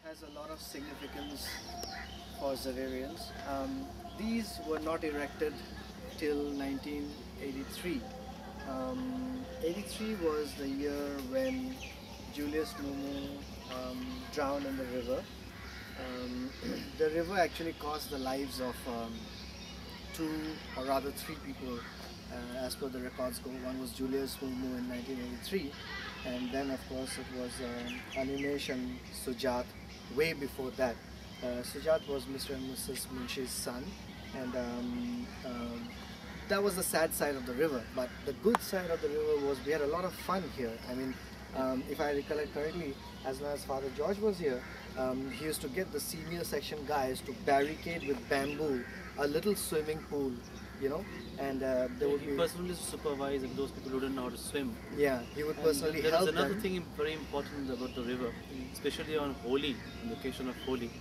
has a lot of significance for Xavierians. These were not erected till 1983. 83 was the year when Julius Mumu drowned in the river. The river actually cost the lives of two or rather three people as per the records go. One was Julius Mumu in 1983, and then of course it was Animesh and Sujat way before that. Sujat was Mr. and Mrs. Munshi's son, and that was the sad side of the river. But the good side of the river was we had a lot of fun here. I mean, if I recollect correctly, as long as Father George was here, he used to get the senior section guys to barricade with bamboo a little swimming pool, you know, and there would he personally supervise those people who didn't know how to swim. Yeah, he would personally help them. There is another thing very important about the river, especially on Holi, on the occasion of Holi.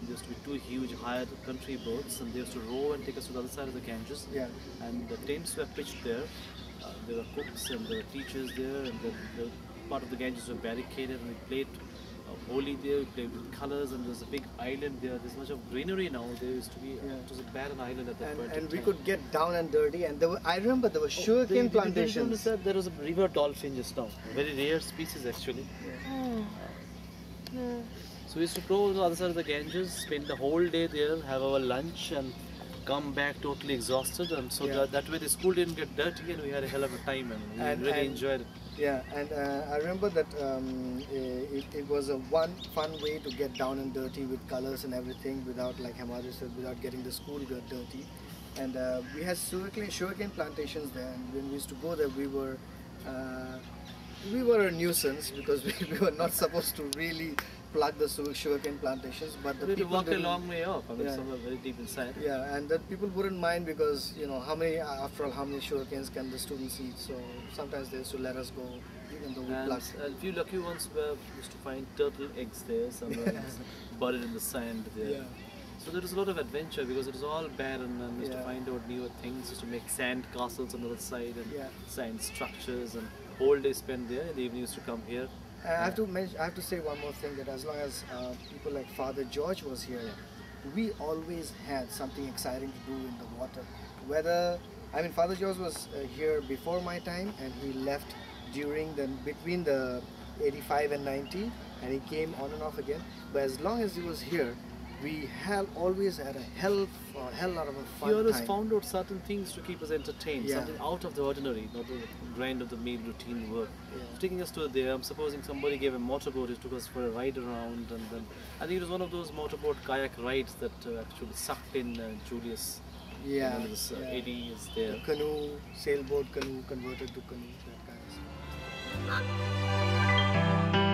There used to be two huge hired country boats, and they used to row and take us to the other side of the Ganges. Yeah. And the tents were pitched there. There were cooks and there were teachers there, and the part of the Ganges were barricaded, and we played Holi there. We played with colors, and there's a big island there. There's much of greenery now. There used to be it was a barren island at that point. And we could get down and dirty, and there were, I remember there were sugarcane plantations. There was a river dolphin just now. Very rare species actually. So we used to go to the other side of the Ganges, spend the whole day there, have our lunch, and come back totally exhausted. And so that way the school didn't get dirty, and we had a hell of a time, and we really enjoyed it. Yeah, and I remember that it was a fun way to get down and dirty with colors and everything, without, like Hamad said, without getting the school dirty. And we had sugarcane plantations there, and when we used to go there, we were a nuisance because we were not supposed to really plug the sugarcane plantations, but the people walked a long way off. I mean, somewhere very deep inside. Yeah, and that people wouldn't mind because, you know, after all, how many sugarcanes can the students eat? So sometimes they used to let us go, even though we plugged. A few lucky ones used to find turtle eggs there, somewhere buried in the sand there. Yeah. So there was a lot of adventure because it was all barren, and we used to find out newer things, used to make sand castles on the other side and sand structures, and whole day spent there. In the evening used to come here. I have to say one more thing, that as long as people like Father George was here, we always had something exciting to do in the water. Father George was here before my time, and he left between the 85 and 90, and he came on and off again. But as long as he was here, we always had a hell lot of a fun time. He always found out certain things to keep us entertained, something out of the ordinary, not the grind of the main routine work. Taking us to there, I'm supposing somebody gave a motorboat, he took us for a ride around, and then I think it was one of those motorboat kayak rides that actually sucked in Julius. This 80 is there. The canoe, sailboat canoe converted to canoe, that kind of stuff.